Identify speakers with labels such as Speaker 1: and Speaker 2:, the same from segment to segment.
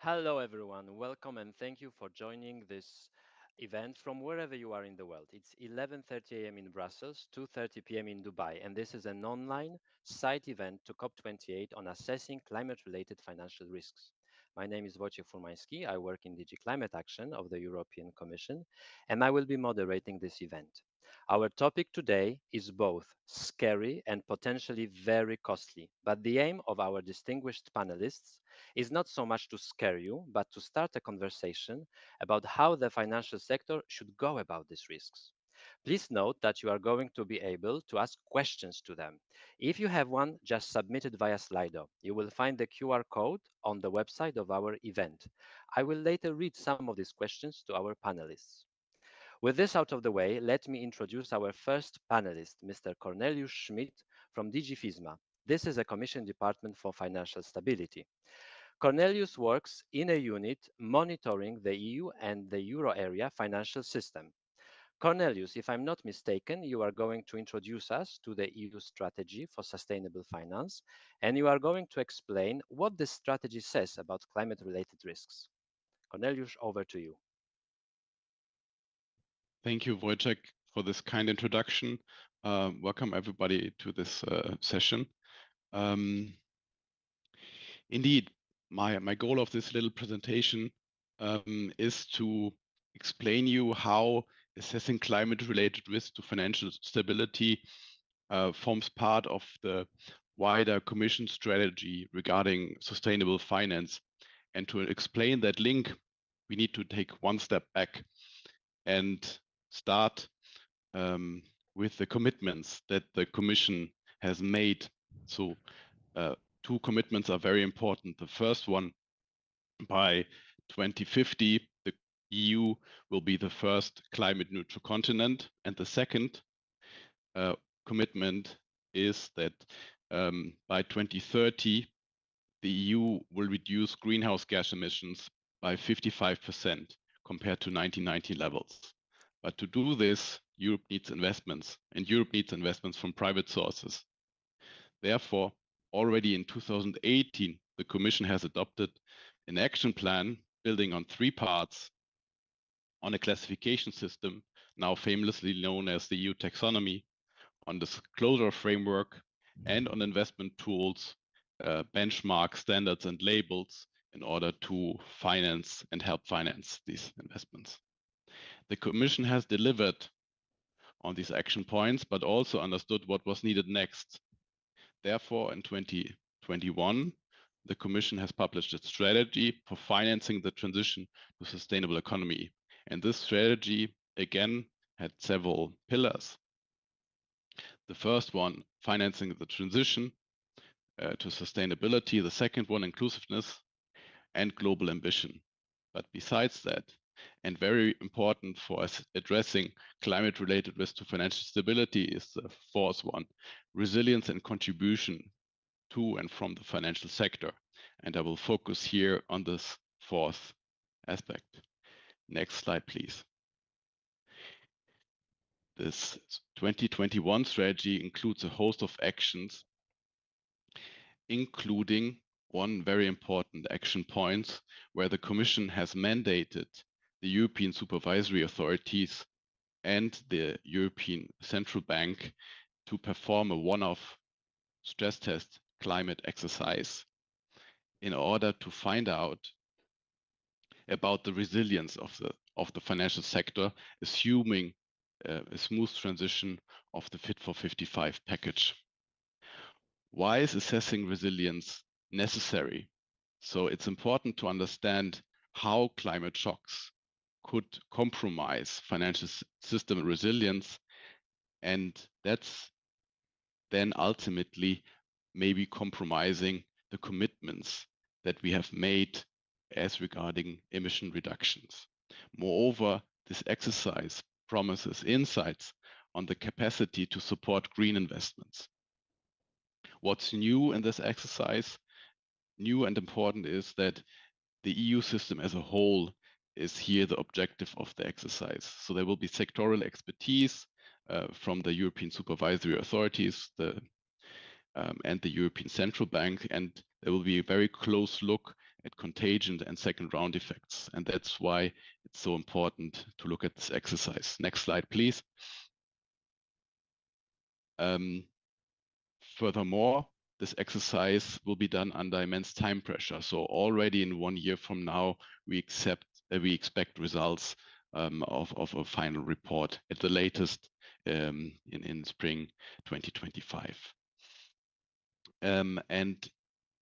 Speaker 1: Hello, everyone. Welcome and thank you for joining this event from wherever you are in the world. It's 11:30 a.m. in Brussels, 2:30 p.m. in Dubai, and this is an online site event to COP28 on assessing climate-related financial risks. My name is Wojciech Furmański. I work in DG Climate Action of the European Commission, and I will be moderating this event. Our topic today is both scary and potentially very costly, but the aim of our distinguished panelists is not so much to scare you, but to start a conversation about how the financial sector should go about these risks. Please note that you are going to be able to ask questions to them. If you have one, just submit it via Slido. You will find the QR code on the website of our event. I will later read some of these questions to our panelists. With this out of the way, let me introduce our first panelist, Mr. Cornelius Schmidt from DG FISMA. This is a Commission Department for Financial Stability. Cornelius works in a unit monitoring the EU and the euro area financial system. Cornelius, if I'm not mistaken, you are going to introduce us to the EU strategy for sustainable finance, and you are going to explain what this strategy says about climate-related risks. Cornelius, over to you.
Speaker 2: Thank you, Wojciech, for this kind introduction. Welcome everybody to this session. Indeed, my goal of this little presentation is to explain you how assessing climate-related risk to financial stability forms part of the wider Commission strategy regarding sustainable finance. And to explain that link, we need to take one step back and start with the commitments that the Commission has made. So two commitments are very important. The first one, by 2050, the EU will be the first climate neutral continent. And the second commitment is that by 2030, the EU will reduce greenhouse gas emissions by 55% compared to 1990 levels. But to do this, Europe needs investments, and Europe needs investments from private sources. Therefore, already in 2018, the Commission has adopted an action plan building on three parts: on a classification system, now famously known as the EU taxonomy, on the disclosure framework, and on investment tools, benchmark standards and labels in order to finance and help finance these investments. The Commission has delivered on these action points, but also understood what was needed next. Therefore, in 2021, the Commission has published its strategy for financing the transition to sustainable economy. And this strategy, again, had several pillars. The first one, financing the transition to sustainability. The second one, inclusiveness and global ambition. But besides that, and very important for us addressing climate-related risk to financial stability, is the fourth one, resilience and contribution to and from the financial sector. And I will focus here on this fourth aspect. Next slide, please. This 2021 strategy includes a host of actions, including one very important action point where the Commission has mandated the European supervisory authorities and the European Central Bank to perform a one-off stress test climate exercise in order to find out about the resilience of the financial sector, assuming a smooth transition of the Fit for 55 package. Why is assessing resilience necessary? So it's important to understand how climate shocks could compromise financial system resilience, and that's then ultimately maybe compromising the commitments that we have made as regarding emission reductions. Moreover, this exercise promises insights on the capacity to support green investments. What's new in this exercise, new and important, is that the EU system as a whole is here the objective of the exercise. So there will be sectoral expertise from the European supervisory authorities and the European Central Bank, and there will be a very close look at contagion and second round effects. And that's why it's so important to look at this exercise. Next slide, please. Furthermore, this exercise will be done under immense time pressure. So already in 1 year from now, we expect results of a final report at the latest in spring 2025. And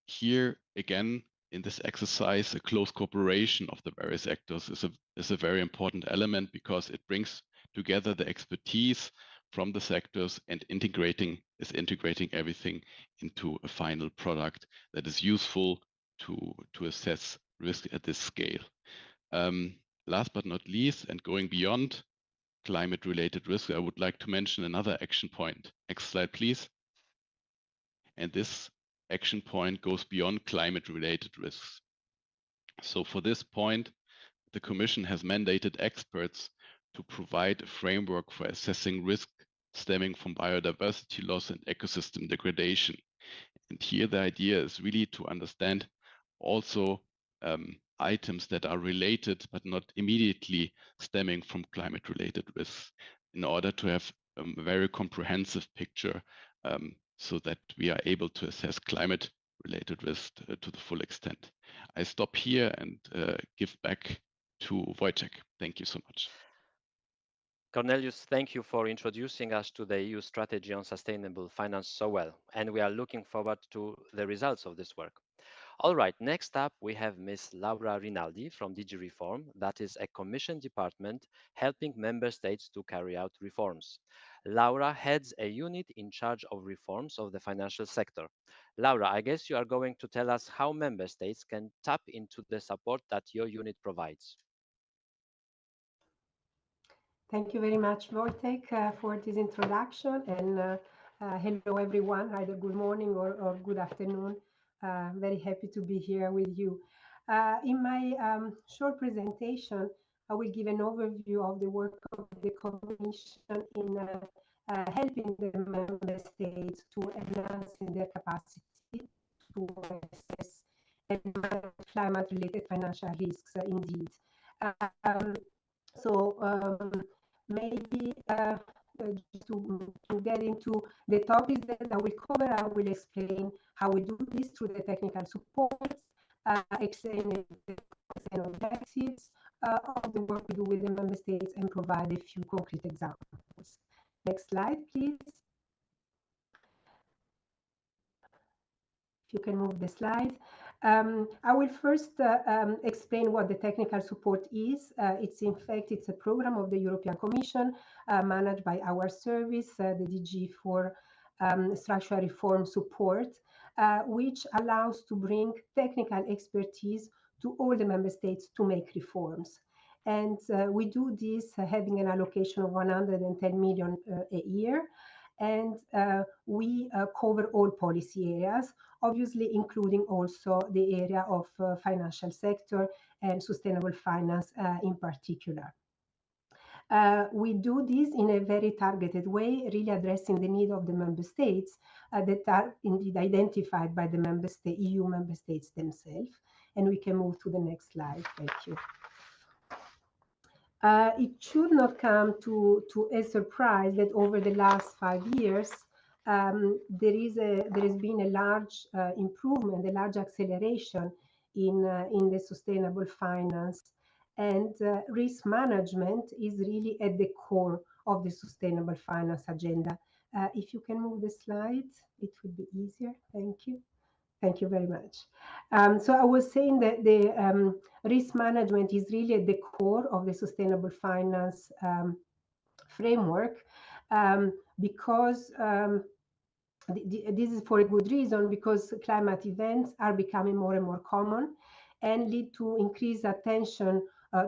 Speaker 2: here again, in this exercise, a close cooperation of the various actors is a very important element, because it brings together the expertise from the sectors and integrating everything into a final product that is useful to assess risk at this scale. Last but not least, and going beyond climate-related risk, I would like to mention another action point. Next slide, please. And this action point goes beyond climate-related risks. So for this point, the Commission has mandated experts to provide a framework for assessing risk stemming from biodiversity loss and ecosystem degradation. And here the idea is really to understand also items that are related but not immediately stemming from climate-related risks, in order to have a very comprehensive picture so that we are able to assess climate-related risk to the full extent. I stop here and give back to Wojciech. Thank you so much.
Speaker 1: Cornelius, thank you for introducing us to the EU strategy on sustainable finance so well, and we are looking forward to the results of this work. All right, next up we have Ms. Laura Rinaldi from DG Reform, that is a Commission department helping member states to carry out reforms. Laura heads a unit in charge of reforms of the financial sector. Laura, I guess you are going to tell us how member states can tap into the support that your unit provides.
Speaker 3: Thank you very much, Wojtek, for this introduction. And hello, everyone. Either good morning or good afternoon. Very happy to be here with you. In my short presentation, I will give an overview of the work of the Commission in helping the member states to enhance their capacity to assess and manage climate-related financial risks, indeed. Um, maybe to get into the topics that I will cover, I will explain how we do this through the technical support, explain the and objectives of the work we do with the member states, and provide a few concrete examples. Next slide, please. If you can move the slide. I will first explain what the technical support is. It's a program of the European Commission managed by our service, the DG for structural reform support, which allows to bring technical expertise to all the member states to make reforms. And we do this having an allocation of 110 million a year. And we cover all policy areas, obviously including also the area of financial sector and sustainable finance in particular. We do this in a very targeted way, really addressing the need of the member states that are indeed identified by the EU member states themselves. And we can move to the next slide. Thank you. It should not come to a surprise that over the last 5 years, there has been a large improvement, a large acceleration in the sustainable finance, and risk management is really at the core of the sustainable finance agenda. If you can move the slide, it would be easier. Thank you. Thank you very much. So I was saying that the risk management is really at the core of the sustainable finance framework, because this is for a good reason, because climate events are becoming more and more common and lead to increased attention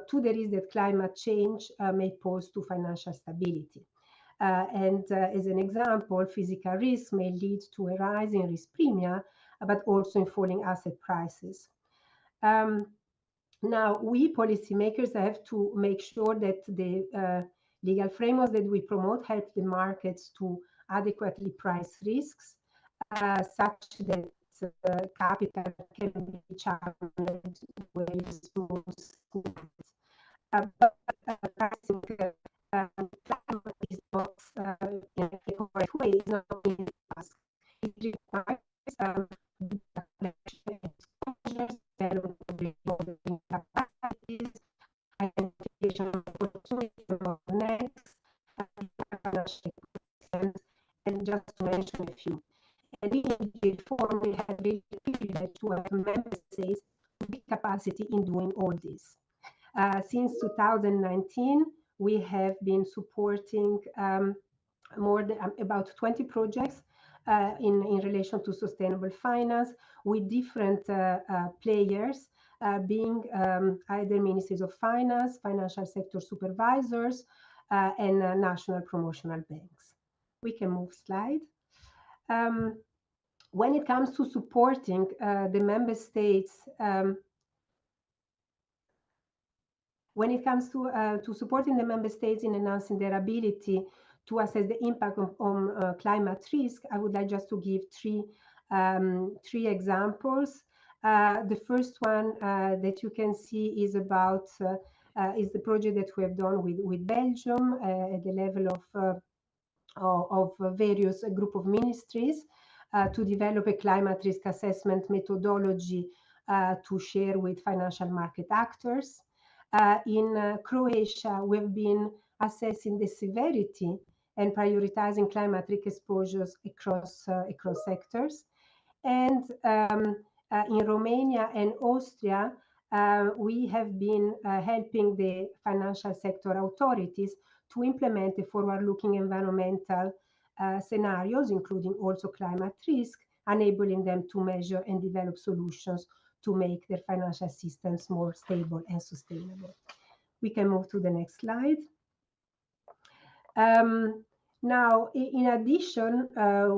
Speaker 3: to the risk that climate change may pose to financial stability. As an example, physical risk may lead to a rise in risk premia, but also in falling asset prices. Now, we policymakers have to make sure that the legal frameworks that we promote help the markets to adequately price risks, such that capital can be channeled to very small snippets. But pricing climate is not in a correct way, is not only a task. It requires data collection and disclosures, development of reporting capacities, identification of opportunities and bottlenecks, financial ecosystems, and just to mention a few. And in EDG reform, we have really the privilege to have member states with big capacity in doing all this. Since 2019, we have been supporting more than about 20 projects in relation to sustainable finance with different players, being either ministries of finance, financial sector supervisors, and national promotional banks. We can move slide. When it comes to supporting the member states, when it comes to supporting the member states in enhancing their ability to assess the impact on climate risk, I would like just to give three examples. The first one that you can see is about is the project that we have done with Belgium at the level of various group of ministries to develop a climate risk assessment methodology to share with financial market actors. In Croatia, we've been assessing the severity and prioritizing climate risk exposures across sectors. And in Romania and Austria, we have been helping the financial sector authorities to implement the forward-looking environmental scenarios, including also climate risk, enabling them to measure and develop solutions to make their financial systems more stable and sustainable. We can move to the next slide. Now, in addition,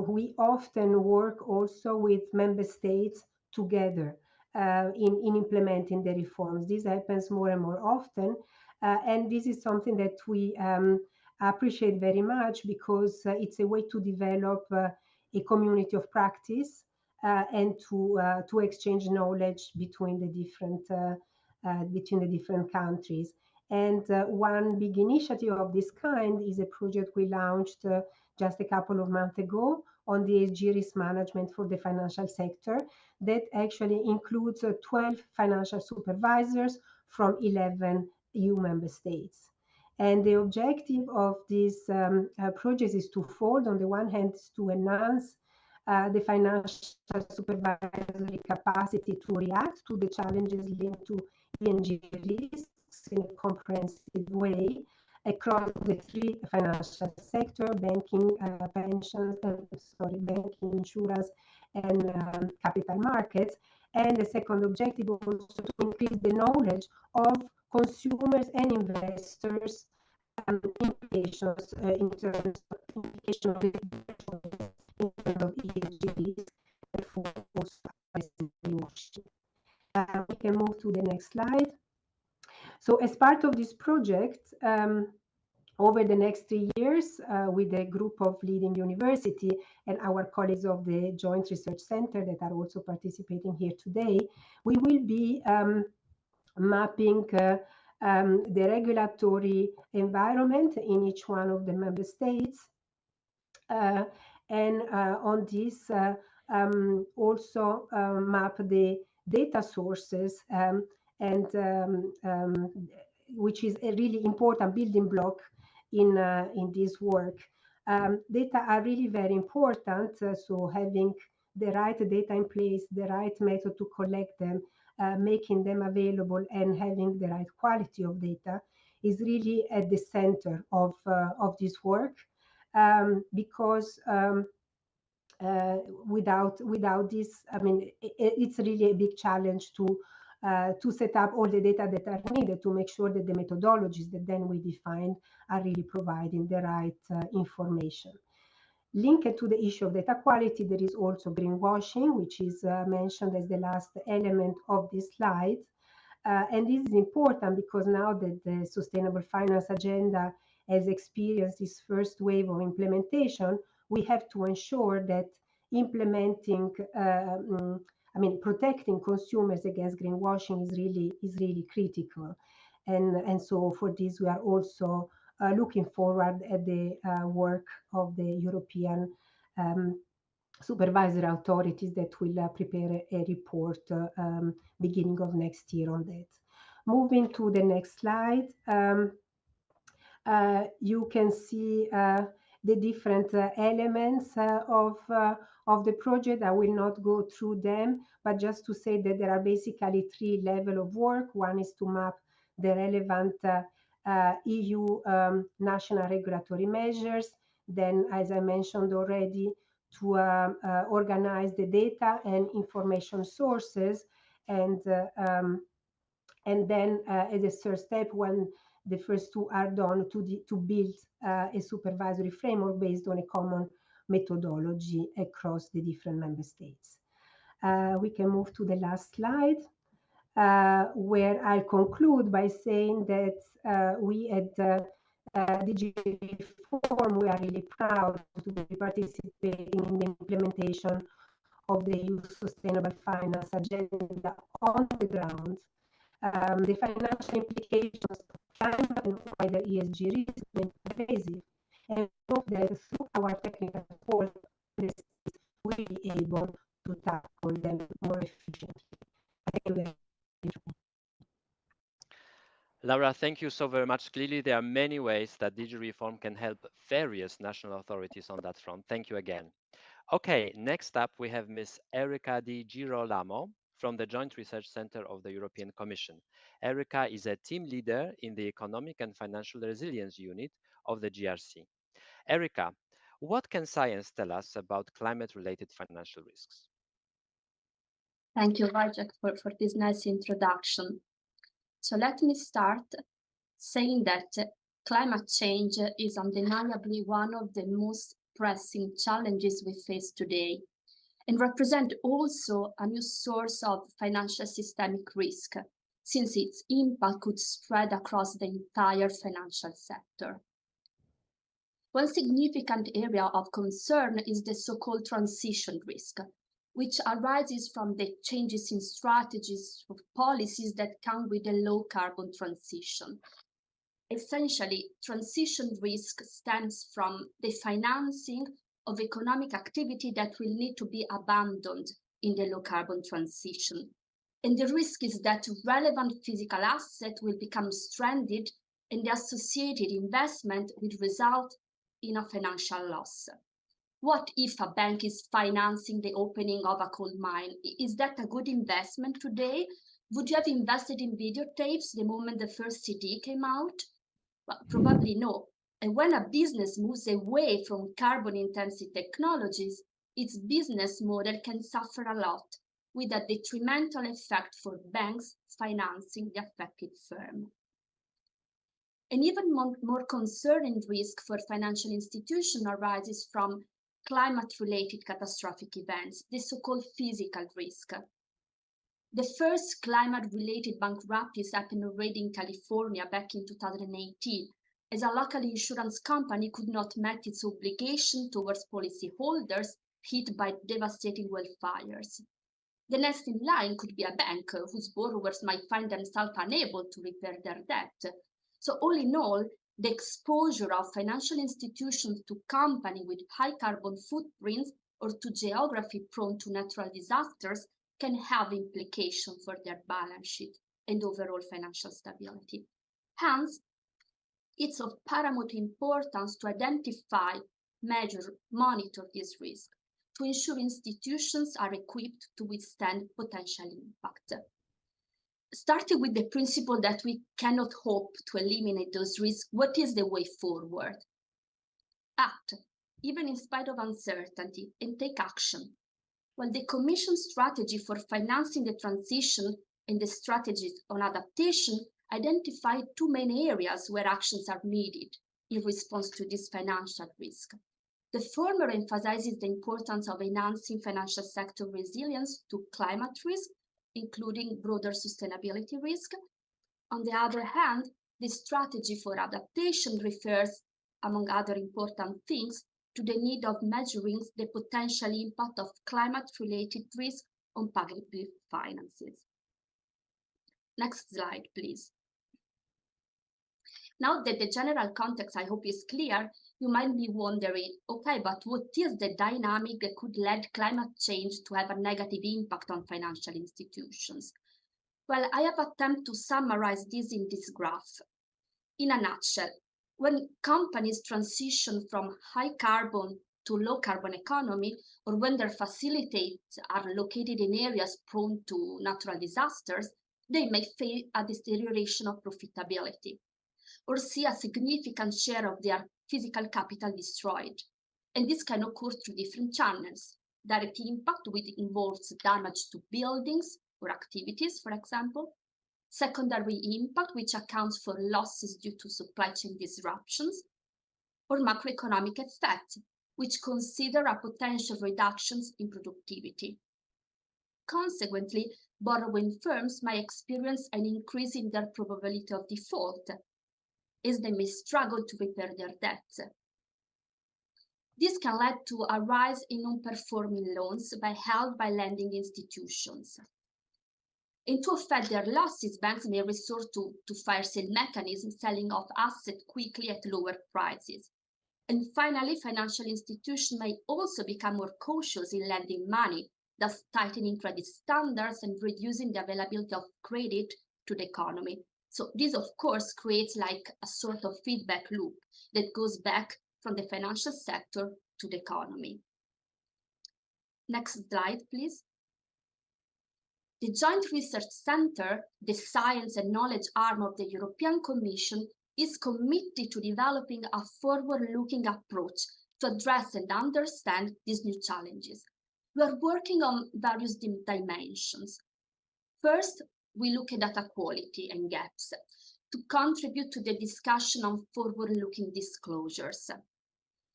Speaker 3: we often work also with member states together in implementing the reforms. This happens more and more often, and this is something that we appreciate very much because it's a way to develop a community of practice and to exchange knowledge between the different countries. And one big initiative of this kind is a project we launched just a couple of months ago on the ESG risk management for the financial sector that actually includes 12 financial supervisors from 11 EU member states. And the objective of this project is twofold. On the one hand, is to enhance the financial supervisory capacity to react to the challenges linked to ESG risks in a comprehensive way across the three financial sector: banking, banking, insurance, and capital markets. And the second objective also to increase the knowledge of consumers and investors implications in terms of ESG risk, therefore also we can move to the next slide. So as part of this project, over the next 3 years, with a group of leading university and our colleagues of the Joint Research Center that are also participating here today, we will be mapping the regulatory environment in each one of the member states. And on this, also map the data sources and which is a really important building block in this work. Data are really very important, so having the right data in place, the right method to collect them, making them available, and having the right quality of data is really at the center of this work, because without this, I mean, it's really a big challenge to set up all the data that are needed to make sure that the methodologies that then we define are really providing the right information. Linked to the issue of data quality, there is also greenwashing, which is mentioned as the last element of this slide. And this is important because now that the sustainable finance agenda has experienced its first wave of implementation, we have to ensure that implementing, protecting consumers against greenwashing is really critical. And so for this, we are also looking forward at the work of the European supervisory authorities that will prepare a report beginning of next year on that. Moving to the next slide, you can see the different elements of the project. I will not go through them, but just to say that there are basically 3 levels of work. One is to map the relevant EU national regulatory measures. Then, as I mentioned already, to organize the data and information sources, and then as a third step, when the first 2 are done, to build a supervisory framework based on a common methodology across the different member states. We can move to the last slide, where I'll conclude by saying that we at DG Reform, we are really proud to be participating in the implementation of the EU Sustainable Finance Agenda on the ground. The financial implications of climate and wider ESG risk remain pervasive, and we hope that through our technical support, we'll be able to tackle them more efficiently. Thank you very much.
Speaker 1: Laura, thank you so very much. Clearly, there are many ways that DG Reform can help various national authorities on that front. Thank you again. Okay, next up, we have Ms. Erika Di Girolamo from the Joint Research Center of the European Commission. Erika is a team leader in the Economic and Financial Resilience Unit of the GRC. Erika, what can science tell us about climate-related financial risks?
Speaker 4: Thank you, Wojciech, for this nice introduction. So let me start saying that climate change is undeniably one of the most pressing challenges we face today, and represent also a new source of financial systemic risk, since its impact could spread across the entire financial sector. One significant area of concern is the so-called transition risk, which arises from the changes in strategies of policies that come with a low carbon transition. Essentially, transition risk stems from the financing of economic activity that will need to be abandoned in the low carbon transition. And the risk is that relevant physical assets will become stranded, and the associated investment will result in a financial loss. What if a bank is financing the opening of a coal mine? Is that a good investment today? Would you have invested in videotapes the moment the first CD came out? Well, probably no. And when a business moves away from carbon-intensive technologies, its business model can suffer a lot, with a detrimental effect for banks financing the affected firm. An even more concerning risk for financial institutions arises from climate-related catastrophic events, the so-called physical risk. The first climate-related bankruptcies happened already in California back in 2018, as a local insurance company could not meet its obligation towards policyholders hit by devastating wildfires. The next in line could be a bank whose borrowers might find themselves unable to repay their debt. So all in all, the exposure of financial institutions to companies with high carbon footprints or to geography prone to natural disasters can have implications for their balance sheet and overall financial stability. Hence, it's of paramount importance to identify, measure, monitor this risk to ensure institutions are equipped to withstand potential impact. Starting with the principle that we cannot hope to eliminate those risks, what is the way forward? Act, even in spite of uncertainty, and take action. While the Commission strategy for financing the transition and the strategies on adaptation identify 2 main areas where actions are needed in response to this financial risk. The former emphasizes the importance of enhancing financial sector resilience to climate risk, including broader sustainability risk. On the other hand, the strategy for adaptation refers, among other important things, to the need of measuring the potential impact of climate-related risk on public finances. Next slide, please. Now that the general context, I hope, is clear, you might be wondering, okay, but what is the dynamic that could lead climate change to have a negative impact on financial institutions? Well, I have attempted to summarize this in this graph. In a nutshell, when companies transition from high carbon to low carbon economy, or when their facilities are located in areas prone to natural disasters, they may face a deterioration of profitability, or see a significant share of their physical capital destroyed. And this can occur through different channels. Direct impact, which involves damage to buildings or activities, for example. Secondary impact, which accounts for losses due to supply chain disruptions. Or macroeconomic effects, which consider a potential reductions in productivity. Consequently, borrowing firms might experience an increase in their probability of default, as they may struggle to repay their debts. This can lead to a rise in non-performing loans held by lending institutions. And to offset their losses, banks may resort to fire sale mechanisms, selling off assets quickly at lower prices. And finally, financial institutions may also become more cautious in lending money, thus tightening credit standards and reducing the availability of credit to the economy. So this, of course, creates like a sort of feedback loop that goes back from the financial sector to the economy. Next slide, please. The Joint Research Centre, the science and knowledge arm of the European Commission, is committed to developing a forward-looking approach to address and understand these new challenges. We are working on various dimensions. First, we look at data quality and gaps to contribute to the discussion on forward-looking disclosures.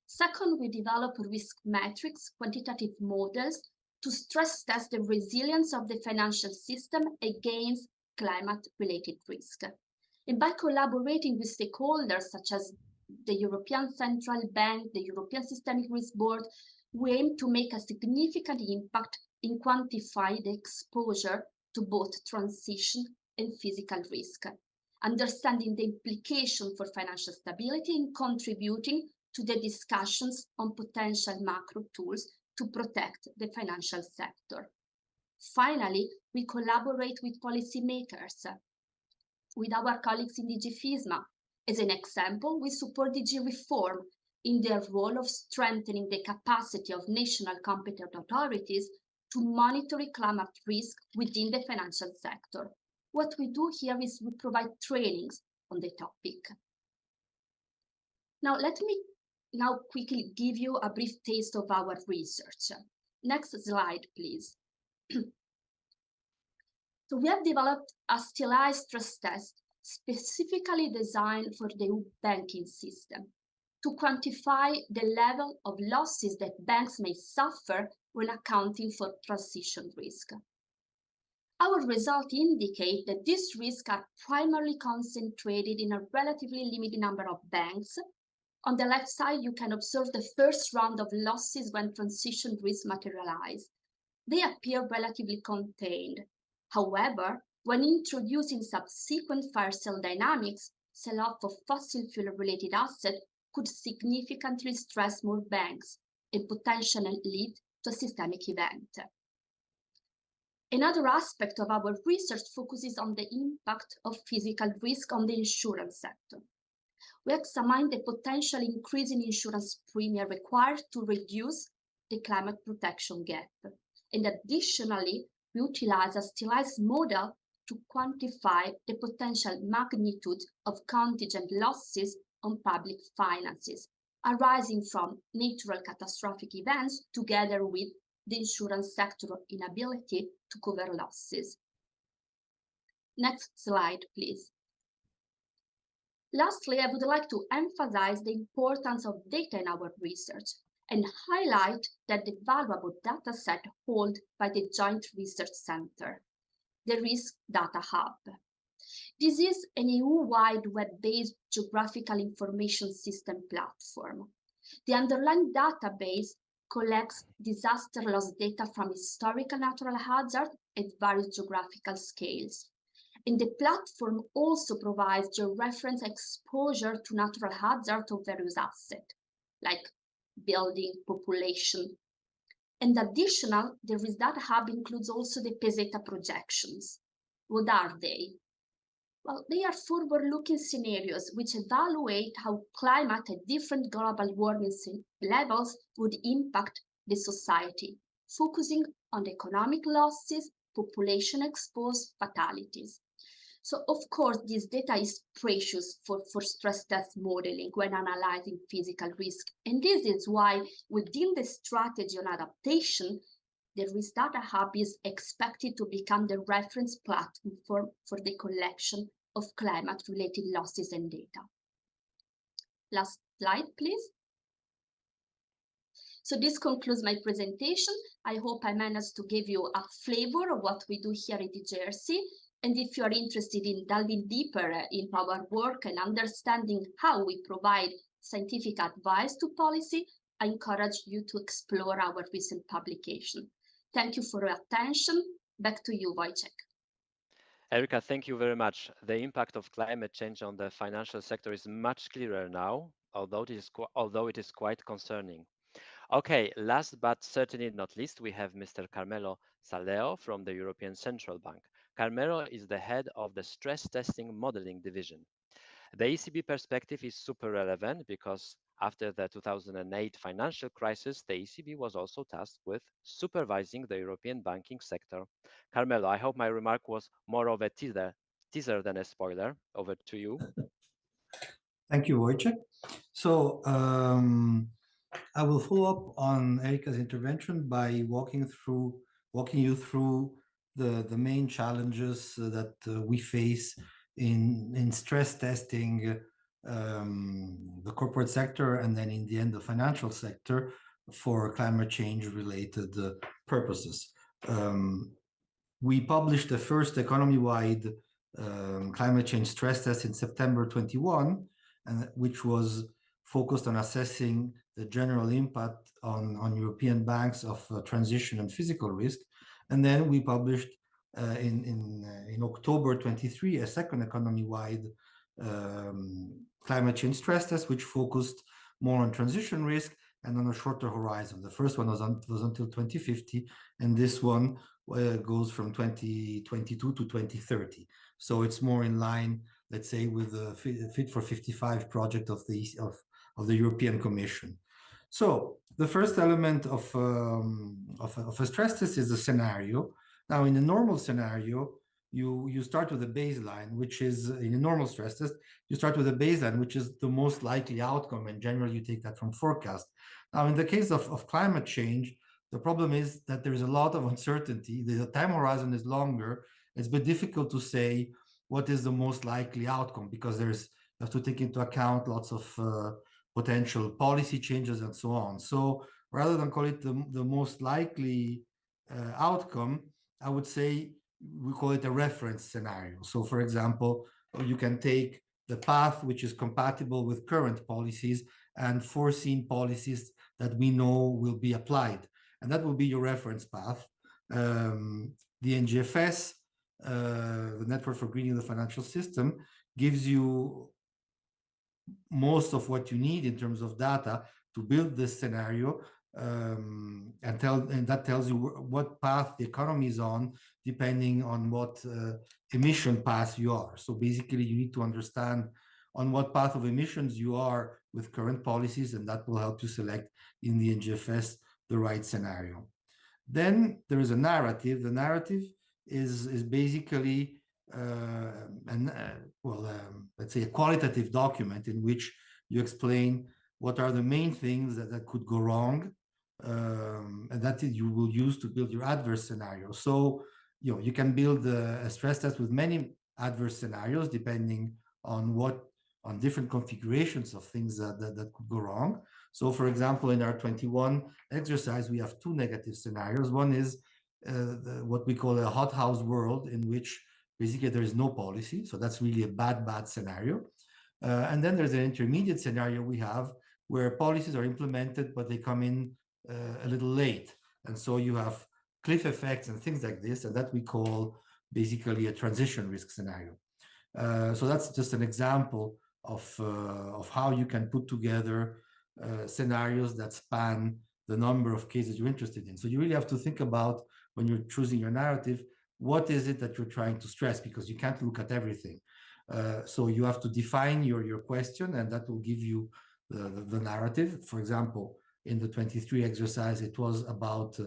Speaker 4: Second, we develop risk metrics, quantitative models, to stress test the resilience of the financial system against climate-related risk. And by collaborating with stakeholders such as the European Central Bank, the European Systemic Risk Board, we aim to make a significant impact in quantifying the exposure to both transition and physical risk, understanding the implication for financial stability and contributing to the discussions on potential macro tools to protect the financial sector. Finally, we collaborate with policymakers, with our colleagues in DG FISMA. As an example, we support DG Reform in their role of strengthening the capacity of national competent authorities to monitor climate risk within the financial sector. What we do here is we provide trainings on the topic. Now, let me quickly give you a brief taste of our research. Next slide, please. So we have developed a stylized stress test specifically designed for the EU banking system to quantify the level of losses that banks may suffer when accounting for transition risk. Our results indicate that these risks are primarily concentrated in a relatively limited number of banks. On the left side, you can observe the first round of losses when transition risks materialize. They appear relatively contained. However, when introducing subsequent fire sale dynamics, sell-off of fossil fuel-related assets could significantly stress more banks and potentially lead to a systemic event. Another aspect of our research focuses on the impact of physical risk on the insurance sector. We examine the potential increase in insurance premium required to reduce the climate protection gap. And additionally, we utilize a stylized model to quantify the potential magnitude of contingent losses on public finances arising from natural catastrophic events together with the insurance sector inability to cover losses. Next slide, please. Lastly, I would like to emphasize the importance of data in our research and highlight that the valuable data set held by the Joint Research Centre, the Risk Data Hub. This is an EU-wide web-based geographical information system platform. The underlying database collects disaster loss data from historical natural hazards at various geographical scales. And the platform also provides georeference exposure to natural hazards of various assets, like building, population. And additional, the Risk Data Hub includes also the PESETA projections. What are they? Well, they are forward-looking scenarios which evaluate how climate at different global warming levels would impact the society, focusing on economic losses, population exposed fatalities. So, of course, this data is precious for stress test modeling when analyzing physical risk. And this is why within the strategy on adaptation, the Risk Data Hub is expected to become the reference platform for the collection of climate-related losses and data. Last slide, please. So this concludes my presentation. I hope I managed to give you a flavor of what we do here at DGRC. And if you are interested in delving deeper into our work and understanding how we provide scientific advice to policy, I encourage you to explore our recent publication. Thank you for your attention. Back to you, Wojciech.
Speaker 1: Erika, thank you very much. The impact of climate change on the financial sector is much clearer now, although it is quite concerning. Okay, last but certainly not least, we have Mr. Carmelo Saleo from the European Central Bank. Carmelo is the head of the stress testing modeling division. The ECB perspective is super relevant because after the 2008 financial crisis, the ECB was also tasked with supervising the European banking sector. Carmelo, I hope my remark was more of a teaser than a spoiler. Over to you.
Speaker 5: Thank you, Wojciech. So I will follow up on Erika's intervention by walking you through the main challenges that we face in stress testing the corporate sector and then in the end the financial sector for climate change related purposes. We published the first economy-wide climate change stress test in September 21, and which was focused on assessing the general impact on European banks of transition and physical risk. And then we published in October 23 a second economy-wide climate change stress test, which focused more on transition risk and on a shorter horizon. The first one was until 2050, and this one goes from 2022 to 2030. So it's more in line, let's say, with the Fit for 55 project of the European Commission. So the first element of a stress test is the scenario. Now, in a normal scenario, you start with a baseline, which is, in a normal stress test, you start with a baseline, which is the most likely outcome, and generally you take that from forecast. Now, in the case of climate change, the problem is that there is a lot of uncertainty. The time horizon is longer. It's a bit difficult to say what is the most likely outcome because you have to take into account lots of potential policy changes and so on. So rather than call it the most likely outcome, I would say we call it a reference scenario. So, for example, you can take the path which is compatible with current policies and foreseen policies that we know will be applied. And that will be your reference path. The NGFS, the Network for Greening the Financial System, gives you most of what you need in terms of data to build this scenario, and that tells you what path the economy is on, depending on what emission path you are. So basically, you need to understand on what path of emissions you are with current policies, and that will help you select in the NGFS the right scenario. Then there is a narrative. The narrative is basically let's say a qualitative document in which you explain what are the main things that could go wrong, and that you will use to build your adverse scenario. So you can build a stress test with many adverse scenarios depending on different configurations of things that could go wrong. So, for example, in our 21 exercise, we have two negative scenarios. One is what we call a hothouse world, in which basically there is no policy. So that's really a bad scenario. And then there's an intermediate scenario we have, where policies are implemented, but they come in a little late. And so you have cliff effects and things like this, and that we call basically a transition risk scenario. So that's just an example of how you can put together scenarios that span the number of cases you're interested in. So you really have to think about, when you're choosing your narrative, what is it that you're trying to stress, because you can't look at everything. So you have to define your question, and that will give you the narrative. For example, in the 23 exercise, it was about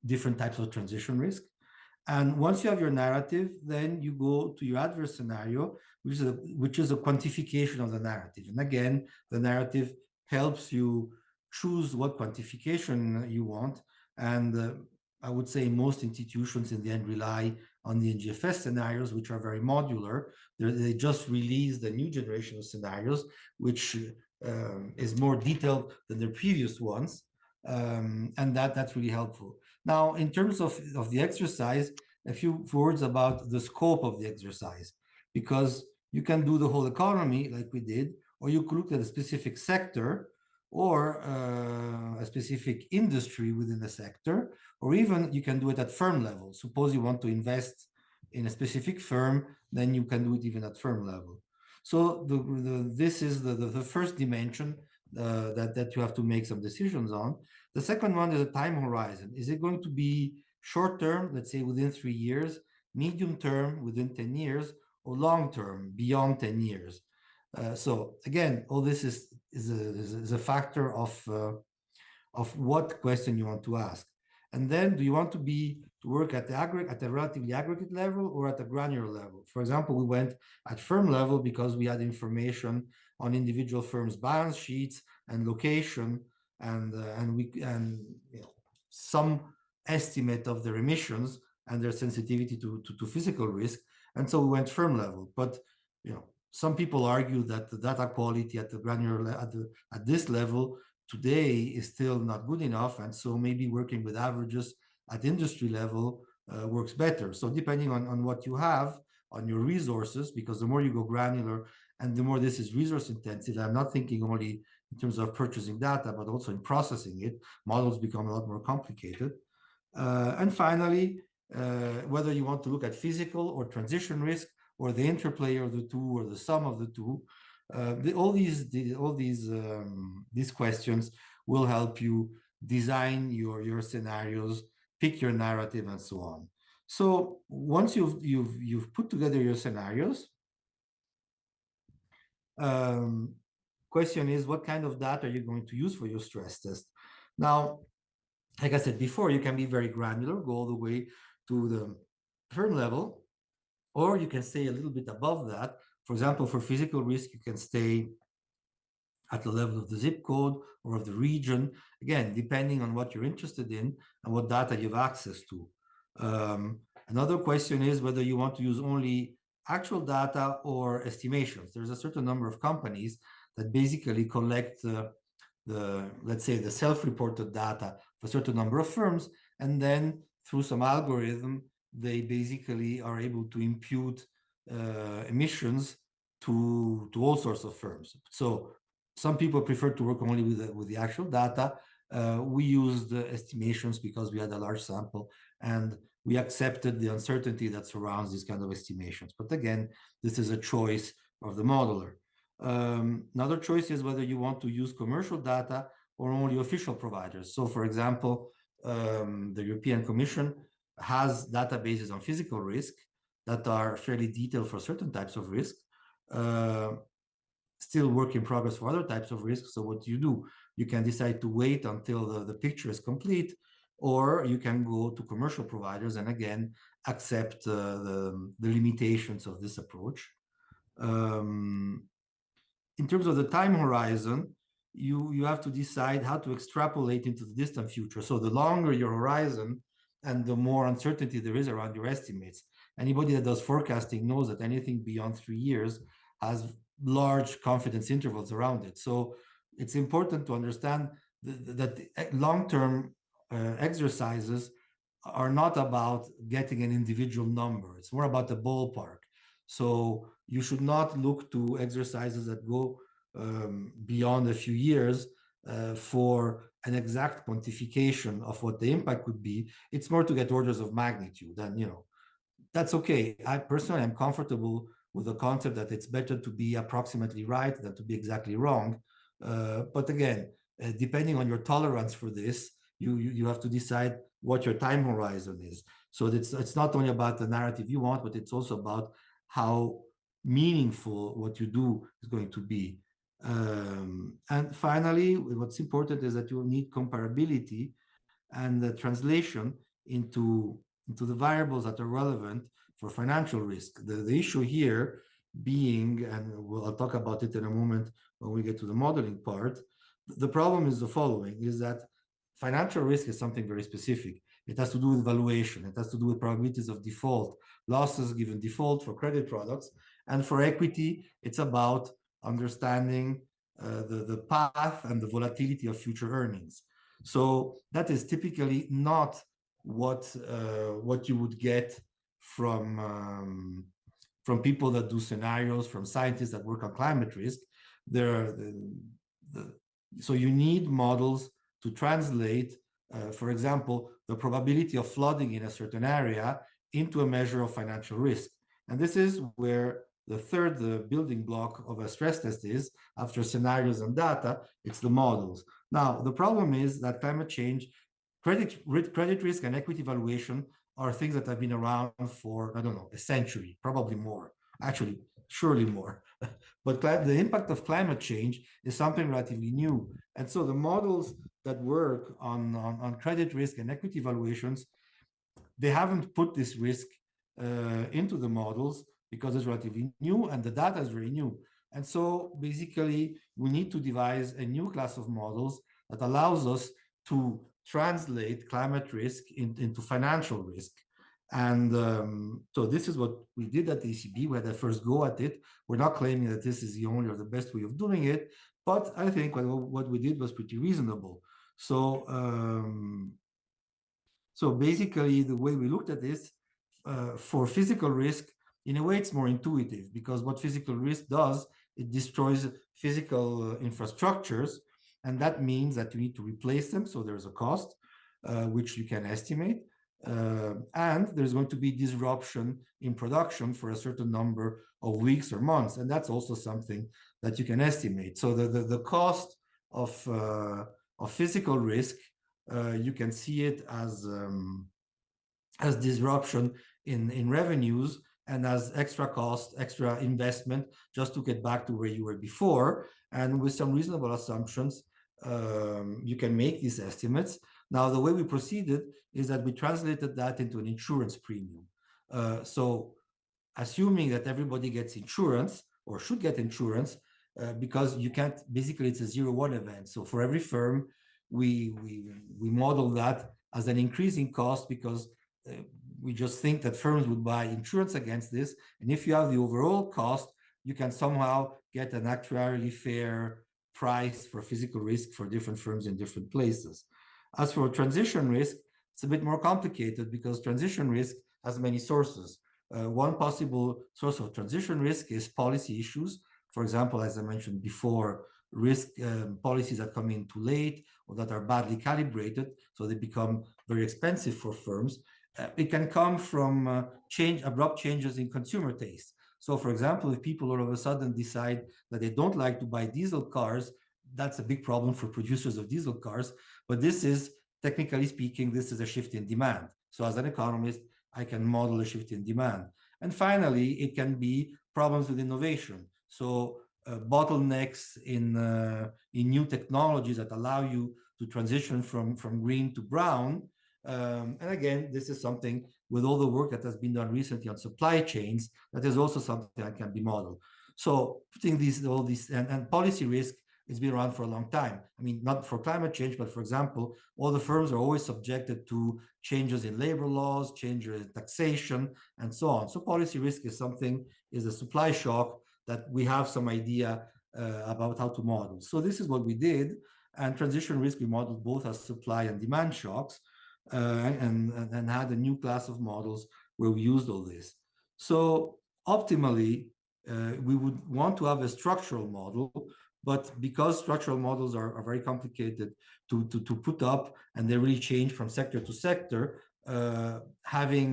Speaker 5: different types of transition risk. And once you have your narrative, then you go to your adverse scenario, which is a quantification of the narrative. And again, the narrative helps you choose what quantification you want. And I would say most institutions in the end rely on the NGFS scenarios, which are very modular. They just released a new generation of scenarios, which is more detailed than the previous ones. And that's really helpful. Now, in terms of the exercise, a few words about the scope of the exercise, because you can do the whole economy like we did, or you could look at a specific sector, or a specific industry within the sector, or even you can do it at firm level. Suppose you want to invest in a specific firm, then you can do it even at firm level. So this is the first dimension that you have to make some decisions on. The second one is a time horizon. Is it going to be short term, let's say within 3 years, medium term within 10 years, or long term beyond 10 years? So again, all this is a factor of what question you want to ask. And then, do you want to work at a relatively aggregate level or at a granular level? For example, we went at firm level because we had information on individual firms' balance sheets and location, and some estimate of their emissions and their sensitivity to physical risk. And so we went firm level. But some people argue that the data quality at the granular at this level today is still not good enough, and so maybe working with averages at industry level works better. So depending on what you have, on your resources, because the more you go granular and the more this is resource intensive, I'm not thinking only in terms of purchasing data, but also in processing it, models become a lot more complicated. And finally, whether you want to look at physical or transition risk, or the interplay of the two, or the sum of the two, all these questions will help you design your scenarios, pick your narrative, and so on. So once you've put together your scenarios, question is, what kind of data are you going to use for your stress test? Now, like I said before, you can be very granular, go all the way to the firm level, or you can stay a little bit above that. For example, for physical risk, you can stay at the level of the zip code or of the region, again, depending on what you're interested in and what data you have access to. Another question is whether you want to use only actual data or estimations. There's a certain number of companies that basically collect let's say, the self-reported data for a certain number of firms, and then through some algorithm, they basically are able to impute emissions to all sorts of firms. So some people prefer to work only with the actual data. We used the estimations because we had a large sample, and we accepted the uncertainty that surrounds these kind of estimations. But again, this is a choice of the modeler. Another choice is whether you want to use commercial data or only official providers. So, for example, the European Commission has databases on physical risk that are fairly detailed for certain types of risk. Still work in progress for other types of risks. So what do? You can decide to wait until the picture is complete, or you can go to commercial providers and again accept the limitations of this approach. In terms of the time horizon, you have to decide how to extrapolate into the distant future. So the longer your horizon and the more uncertainty there is around your estimates. Anybody that does forecasting knows that anything beyond 3 years has large confidence intervals around it. So it's important to understand that long-term exercises are not about getting an individual number. It's more about the ballpark. So you should not look to exercises that go beyond a few years for an exact quantification of what the impact could be. It's more to get orders of magnitude, and that's okay. I personally am comfortable with the concept that it's better to be approximately right than to be exactly wrong. But again, depending on your tolerance for this, you have to decide what your time horizon is. So it's not only about the narrative you want, but it's also about how meaningful what you do is going to be. And finally, what's important is that you need comparability and the translation into the variables that are relevant for financial risk. The issue here being, and I'll talk about it in a moment when we get to the modeling part, the problem is the following, is that financial risk is something very specific. It has to do with valuation. It has to do with probabilities of default, losses given default for credit products. And for equity, it's about understanding the path and the volatility of future earnings. So that is typically not what you would get from people that do scenarios, from scientists that work on climate risk. So you need models to translate, for example, the probability of flooding in a certain area into a measure of financial risk. And this is where the building block of a stress test is, after scenarios and data, it's the models. Now, the problem is that climate change, credit risk and equity valuation are things that have been around for, I don't know, a century, probably more, actually, surely more. But the impact of climate change is something relatively new. And so the models that work on credit risk and equity valuations, they haven't put this risk into the models because it's relatively new and the data is very new. And so basically, we need to devise a new class of models that allows us to translate climate risk into financial risk. And so this is what we did at the ECB. We had a first go at it. We're not claiming that this is the only or the best way of doing it, but I think what we did was pretty reasonable. So basically, the way we looked at this, for physical risk, in a way, it's more intuitive, because what physical risk does, it destroys physical infrastructures, and that means that you need to replace them. So there's a cost, which you can estimate, and there's going to be disruption in production for a certain number of weeks or months, and that's also something that you can estimate. So the cost of physical risk, you can see it as disruption in revenues and as extra cost, extra investment, just to get back to where you were before. And with some reasonable assumptions, you can make these estimates. Now, the way we proceeded is that we translated that into an insurance premium. So assuming that everybody gets insurance or should get insurance, because you can't, basically it's a 0-1 event. So for every firm, we model that as an increasing cost, because we just think that firms would buy insurance against this. And if you have the overall cost, you can somehow get an actuarially fair price for physical risk for different firms in different places. As for transition risk, it's a bit more complicated, because transition risk has many sources. One possible source of transition risk is policy issues. For example, as I mentioned before, risk policies that come in too late or that are badly calibrated, so they become very expensive for firms. It can come from abrupt changes in consumer taste. So, for example, if people all of a sudden decide that they don't like to buy diesel cars, that's a big problem for producers of diesel cars. But this is, technically speaking, this is a shift in demand. So as an economist, I can model a shift in demand. And finally, it can be problems with innovation. So bottlenecks in new technologies that allow you to transition from green to brown. And again, this is something, with all the work that has been done recently on supply chains, that is also something that can be modeled. So putting all these, and policy risk has been around for a long time. I mean, not for climate change, but for example, all the firms are always subjected to changes in labor laws, changes in taxation, and so on. So policy risk is a supply shock that we have some idea about how to model. So this is what we did. And transition risk, we modeled both as supply and demand shocks, and had a new class of models where we used all this. So optimally, we would want to have a structural model But because structural models are very complicated to put up, and they really change from sector to sector, having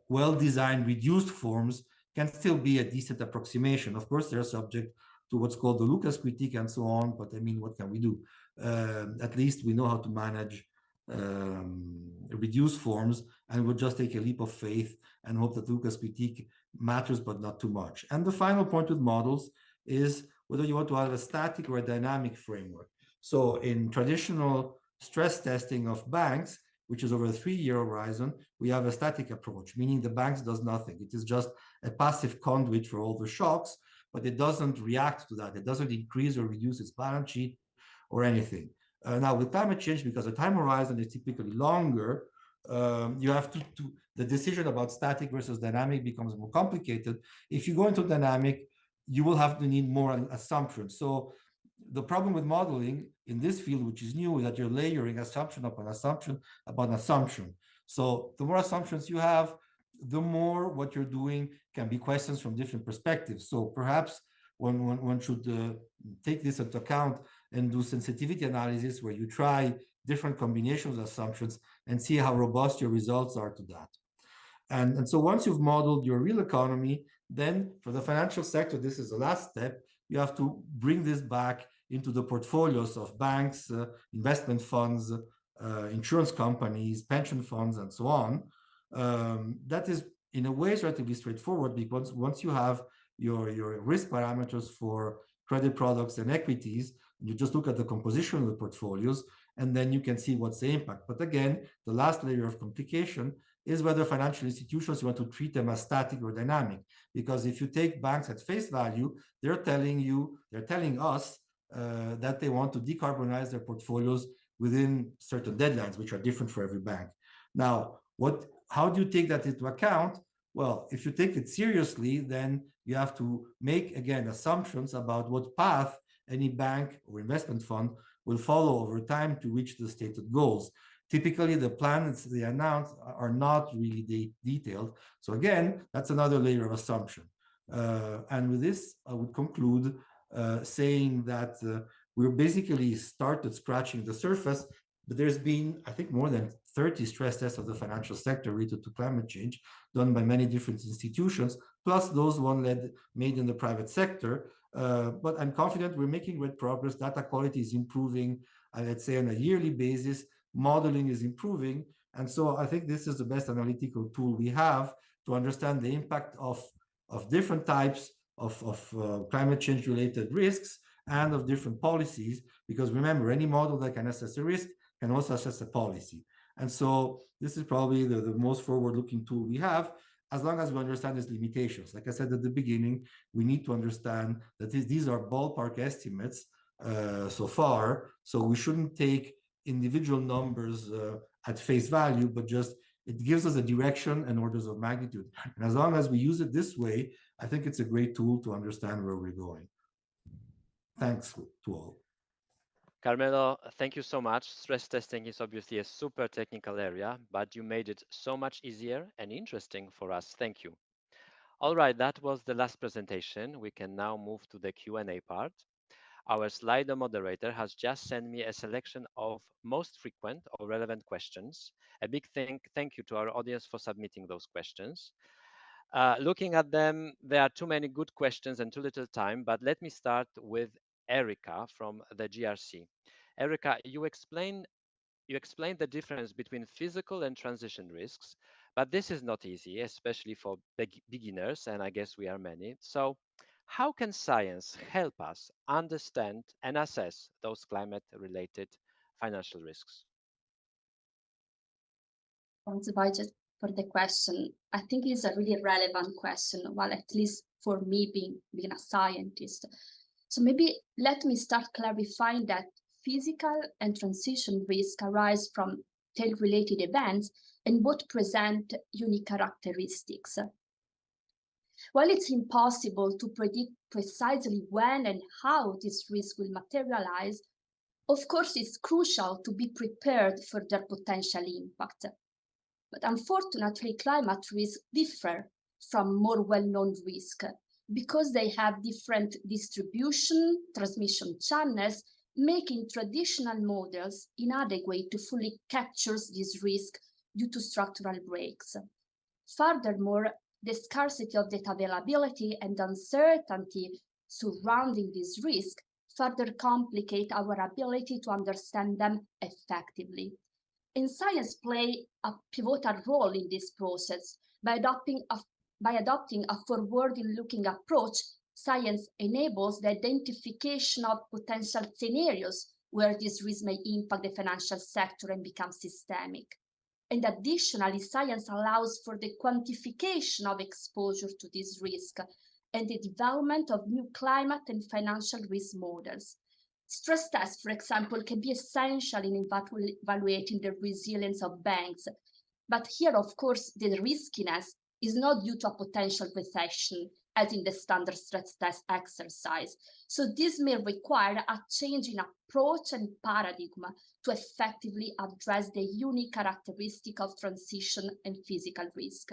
Speaker 5: well-designed reduced forms can still be a decent approximation. Of course, they're subject to what's called the Lucas critique and so on, but I mean, what can we do? At least we know how to manage reduced forms, and we'll just take a leap of faith and hope that Lucas critique matters, but not too much. And the final point with models is whether you want to have a static or a dynamic framework. So in traditional stress testing of banks, which is over a 3-year horizon, we have a static approach, meaning the banks does nothing. It is just a passive conduit for all the shocks, but it doesn't react to that. It doesn't increase or reduce its balance sheet or anything. Now with climate change, because the time horizon is typically longer, you have the decision about static versus dynamic becomes more complicated. If you go into dynamic, you will have to need more assumptions. So the problem with modeling in this field, which is new, is that you're layering assumption upon assumption upon assumption. So the more assumptions you have, the more what you're doing can be questions from different perspectives. So perhaps one should take this into account and do sensitivity analysis where you try different combinations of assumptions and see how robust your results are to that. And so once you've modeled your real economy, then for the financial sector, this is the last step. You have to bring this back into the portfolios of banks, investment funds, insurance companies, pension funds, and so on. That is, in a way, relatively straightforward, because once you have your risk parameters for credit products and equities, you just look at the composition of the portfolios, and then you can see what's the impact. But again, the last layer of complication is whether financial institutions, you want to treat them as static or dynamic. Because if you take banks at face value, they're telling us that they want to decarbonize their portfolios within certain deadlines, which are different for every bank. Now, how do you take that into account? Well, if you take it seriously, then you have to make, again, assumptions about what path any bank or investment fund will follow over time to reach the stated goals. Typically, the plans they announce are not really detailed. So again, that's another layer of assumption. And with this, I would conclude saying that we're basically started scratching the surface, but there's been, I think, more than 30 stress tests of the financial sector related to climate change done by many different institutions, plus those made in the private sector. But I'm confident we're making great progress. Data quality is improving, let's say, on a yearly basis. Modeling is improving. And so I think this is the best analytical tool we have to understand the impact of different types of climate change related risks and of different policies. Because remember, any model that can assess a risk can also assess a policy. And so this is probably the most forward-looking tool we have, as long as we understand its limitations. Like I said at the beginning, we need to understand that these are ballpark estimates so far. So we shouldn't take individual numbers at face value, but just it gives us a direction and orders of magnitude. And as long as we use it this way, I think it's a great tool to understand where we're going. Thanks to all.
Speaker 1: Carmelo, thank you so much. Stress testing is obviously a super technical area, but you made it so much easier and interesting for us. Thank you. All right, that was the last presentation. We can now move to the Q&A part. Our Slido moderator has just sent me a selection of most frequent or relevant questions. A big thank you to our audience for submitting those questions. Looking at them, there are too many good questions and too little time, but let me start with Erica from the GRC. Erica, you explained the difference between physical and transition risks, but this is not easy, especially for beginners, and I guess we are many. So how can science help us understand and assess those climate-related financial risks?
Speaker 4: Thanks, Vijay, for the question. I think it's a really relevant question, well, at least for me being a scientist. So maybe let me start clarifying that physical and transition risk arise from tail-related events and both present unique characteristics. While it's impossible to predict precisely when and how this risk will materialize, of course, it's crucial to be prepared for their potential impact. But unfortunately, climate risks differ from more well-known risks because they have different distribution, transmission channels, making traditional models inadequate to fully capture this risk due to structural breaks. Furthermore, the scarcity of data availability and uncertainty surrounding this risk further complicate our ability to understand them effectively. And science play a pivotal role in this process. By adopting a forward-looking approach, science enables the identification of potential scenarios where this risk may impact the financial sector and become systemic. And additionally, science allows for the quantification of exposure to this risk and the development of new climate and financial risk models. Stress tests, for example, can be essential in evaluating the resilience of banks. But here, of course, the riskiness is not due to a potential recession, as in the standard stress test exercise. So this may require a change in approach and paradigm to effectively address the unique characteristic of transition and physical risk.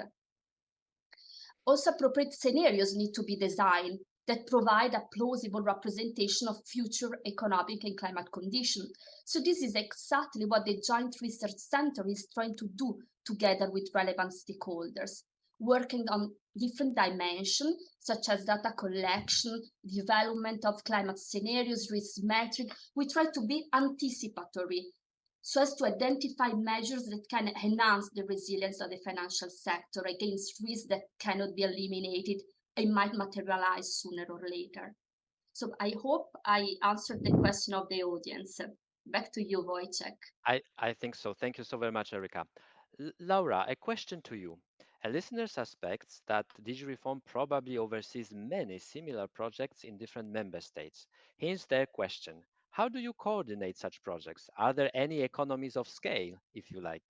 Speaker 4: Also, appropriate scenarios need to be designed that provide a plausible representation of future economic and climate conditions. So this is exactly what the Joint Research Center is trying to do together with relevant stakeholders, working on different dimensions such as data collection, development of climate scenarios, risk metric. We try to be anticipatory so as to identify measures that can enhance the resilience of the financial sector against risks that cannot be eliminated and might materialize sooner or later. So I hope I answered the question of the audience. Back to you, Wojciech.
Speaker 1: I think so. Thank you so very much, Erika. Laura, a question to you. A listener suspects that DigiReform probably oversees many similar projects in different member states. Here's their question. How do you coordinate such projects? Are there any economies of scale, if you like?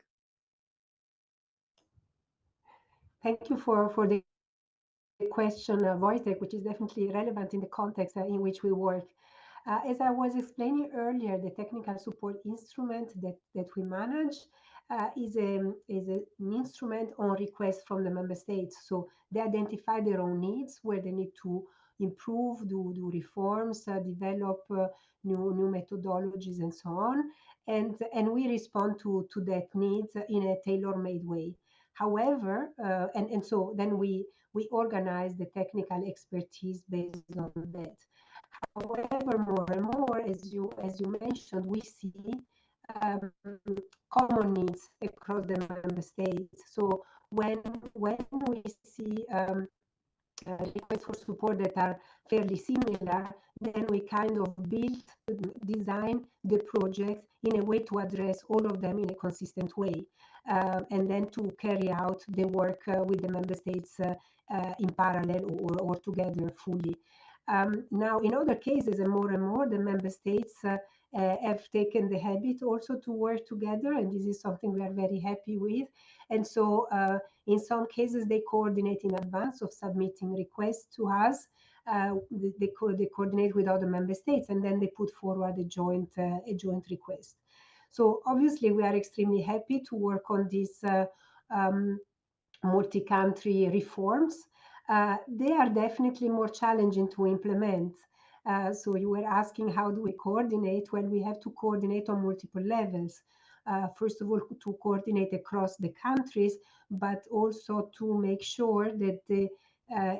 Speaker 3: Thank you for the question, Wojtek, which is definitely relevant in the context in which we work. As I was explaining earlier, the technical support instrument that we manage is an instrument on request from the member states. So they identify their own needs, where they need to improve, do reforms, develop new methodologies, and so on. And we respond to that needs in a tailor-made way. However, and so then we organize the technical expertise based on that. However, more and more, as you mentioned, we see um, common needs across the member states. So when we see requests for support that are fairly similar, then we kind of design the projects in a way to address all of them in a consistent way, and then to carry out the work with the member states in parallel or together fully. Now, in other cases, and more, the member states have taken the habit also to work together, and this is something we are very happy with. And so, in some cases, they coordinate in advance of submitting requests to us. They coordinate with other member states, and then they put forward a joint request. So obviously, we are extremely happy to work on these multi-country reforms. They are definitely more challenging to implement. So you were asking, how do we coordinate? Well, we have to coordinate on multiple levels. First of all, to coordinate across the countries, but also to make sure that the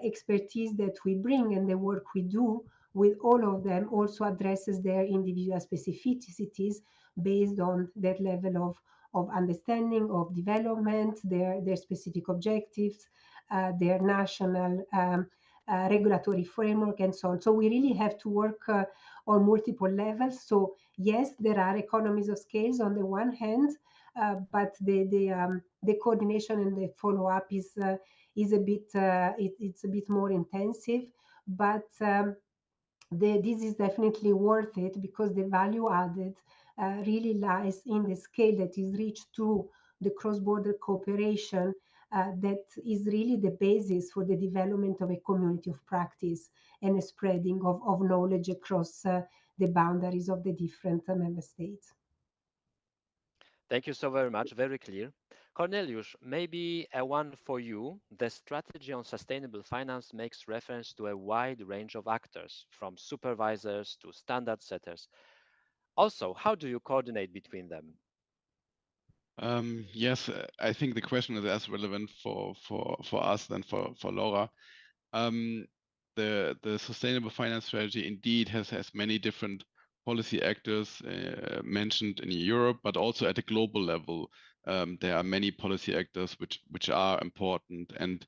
Speaker 3: expertise that we bring and the work we do with all of them also addresses their individual specificities based on their level of understanding of development, their specific objectives, their national regulatory framework, and so on. So we really have to work on multiple levels. So yes, there are economies of scales on the one hand, but the coordination and the follow-up is a bit it's a bit more intensive, but this is definitely worth it, because the value added really lies in the scale that is reached through the cross-border cooperation that is really the basis for the development of a community of practice and a spreading of knowledge across the boundaries of the different member states.
Speaker 1: Thank you so very much. Very clear. Cornelius, maybe a one for you. The strategy on sustainable finance makes reference to a wide range of actors, from supervisors to standard setters. Also, how do you coordinate between them?
Speaker 2: Yes, I think the question is as relevant for us than for Laura. The sustainable finance strategy indeed has many different policy actors mentioned in Europe, but also at a global level. There are many policy actors which are important and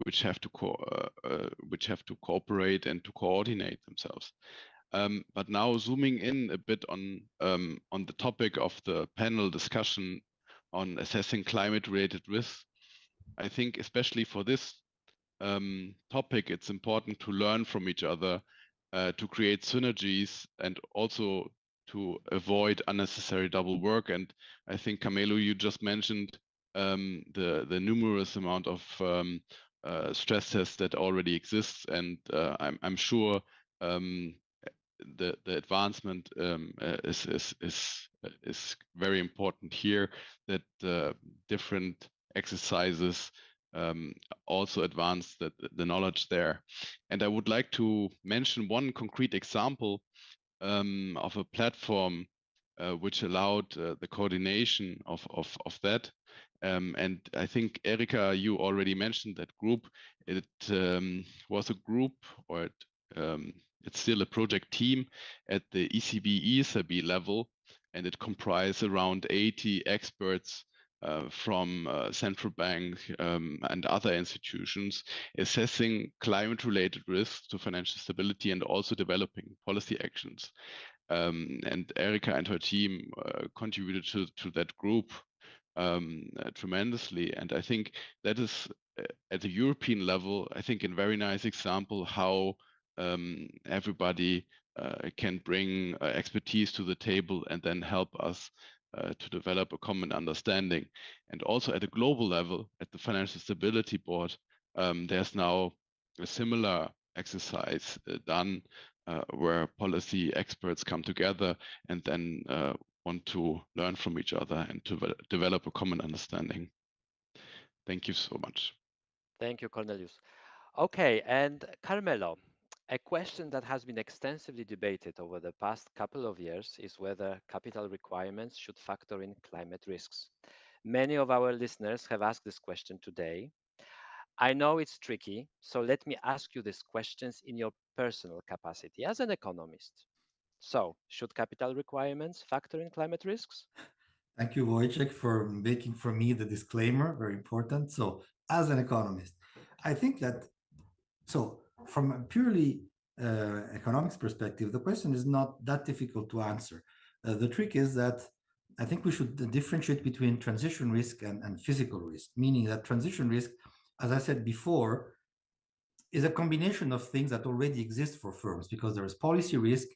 Speaker 2: which have to cooperate and to coordinate themselves. But now zooming in a bit on the topic of the panel discussion on assessing climate-related risks, I think especially for this topic, it's important to learn from each other, to create synergies, and also to avoid unnecessary double work. And I think, Camilo, you just mentioned the numerous amount of stress tests that already exists, and I'm sure the advancement is very important here. That different exercises also advance the knowledge there. And I would like to mention one concrete example of a platform which allowed the coordination of that. And I think, Erika, you already mentioned that group. It was a group, or it's still a project team at the ECB level, and it comprised around 80 experts from central bank and other institutions, assessing climate-related risks to financial stability and also developing policy actions. And Erika and her team contributed to that group tremendously. And I think that is, at a European level, I think a very nice example how everybody can bring expertise to the table and then help us to develop a common understanding. And also at a global level, at the Financial Stability Board, there's now a similar exercise done where policy experts come together and then want to learn from each other and to develop a common understanding. Thank you so much.
Speaker 1: Thank you, Cornelius. Okay, and Carmelo, a question that has been extensively debated over the past couple of years is whether capital requirements should factor in climate risks. Many of our listeners have asked this question today. I know it's tricky, so let me ask you these questions in your personal capacity as an economist. So, should capital requirements factor in climate risks?
Speaker 5: Thank you, Wojciech, for making for me the disclaimer, very important. So, as an economist, I think that, so from a purely economics perspective, the question is not that difficult to answer. The trick is that I think we should differentiate between transition risk and physical risk, meaning that transition risk, as I said before, is a combination of things that already exist for firms, because there is policy risk,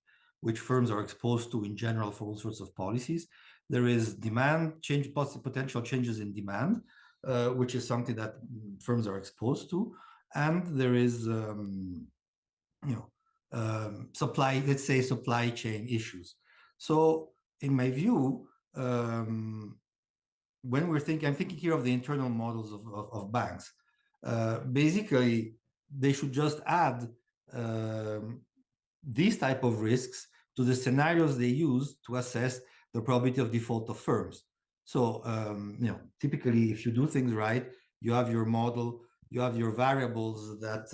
Speaker 5: which firms are exposed to in general for all sorts of policies. There is demand change, potential changes in demand, which is something that firms are exposed to. And there is, supply, let's say supply chain issues. So in my view, when we're thinking, I'm thinking here of the internal models of banks. Basically, they should just add these type of risks to the scenarios they use to assess the probability of default of firms. So, typically, if you do things right, you have your model, you have your variables that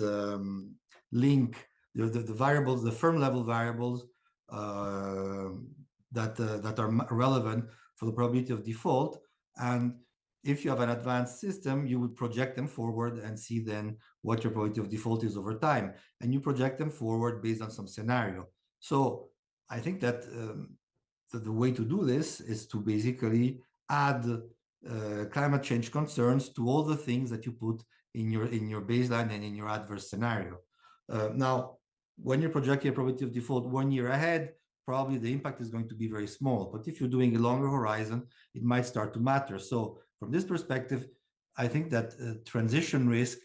Speaker 5: link the variables, the firm level variables that are relevant for the probability of default. And if you have an advanced system, you would project them forward and see then what your probability of default is over time. And you project them forward based on some scenario. So I think that the way to do this is to basically add climate change concerns to all the things that you put in your baseline and in your adverse scenario. Now, when you're projecting a probability of default 1 year ahead, probably the impact is going to be very small. But if you're doing a longer horizon, it might start to matter. So from this perspective, I think that transition risk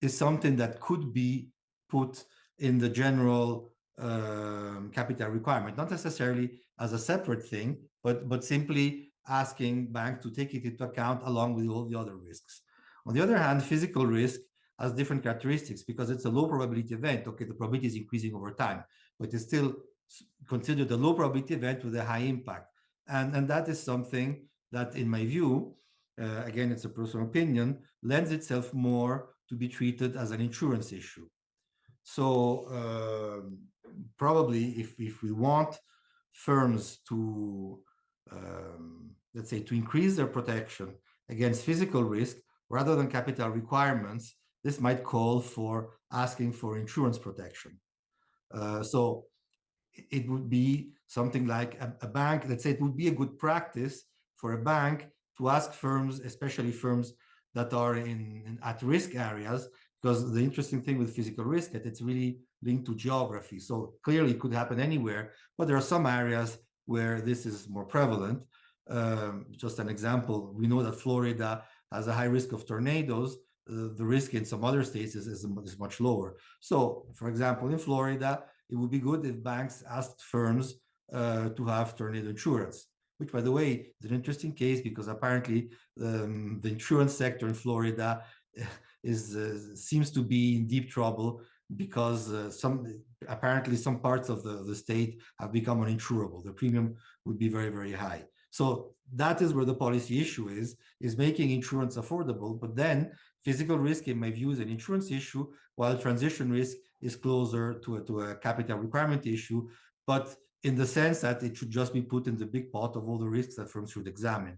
Speaker 5: is something that could be put in the general capital requirement, not necessarily as a separate thing, but simply asking banks to take it into account along with all the other risks. On the other hand, physical risk has different characteristics because it's a low probability event. Okay, the probability is increasing over time, but it's still considered a low probability event with a high impact. And that is something that, in my view, again, it's a personal opinion, lends itself more to be treated as an insurance issue. So probably if we want firms to, let's say, to increase their protection against physical risk rather than capital requirements, this might call for asking for insurance protection. So it would be something like a bank, let's say it would be a good practice for a bank to ask firms, especially firms that are in at-risk areas, because the interesting thing with physical risk is it's really linked to geography. So clearly it could happen anywhere, but there are some areas where this is more prevalent. Just an example, we know that Florida has a high risk of tornadoes. The risk in some other states is much lower. So, for example, in Florida, it would be good if banks asked firms to have tornado insurance, which, by the way, is an interesting case because apparently the insurance sector in Florida seems to be in deep trouble because apparently some parts of the state have become uninsurable. The premium would be very, very high. So that is where the policy issue is making insurance affordable, but then physical risk, in my view, is an insurance issue, while transition risk is closer to a capital requirement issue, but in the sense that it should just be put in the big pot of all the risks that firms should examine.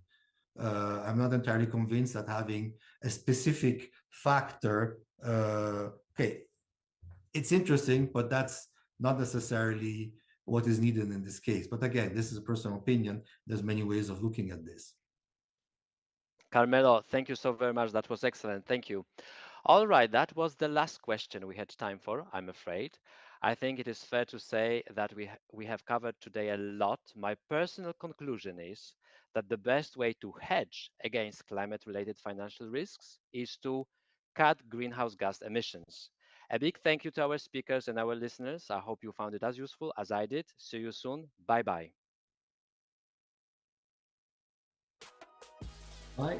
Speaker 5: I'm not entirely convinced that having a specific factor, okay, it's interesting, but that's not necessarily what is needed in this case. But again, this is a personal opinion. There's many ways of looking at this.
Speaker 1: Carmelo, thank you so very much. That was excellent. Thank you. All right, that was the last question we had time for, I'm afraid. I think it is fair to say that we have covered today a lot. My personal conclusion is that the best way to hedge against climate-related financial risks is to cut greenhouse gas emissions. A big thank you to our speakers and our listeners. I hope you found it as useful as I did. See you soon. Bye-bye.
Speaker 5: Bye.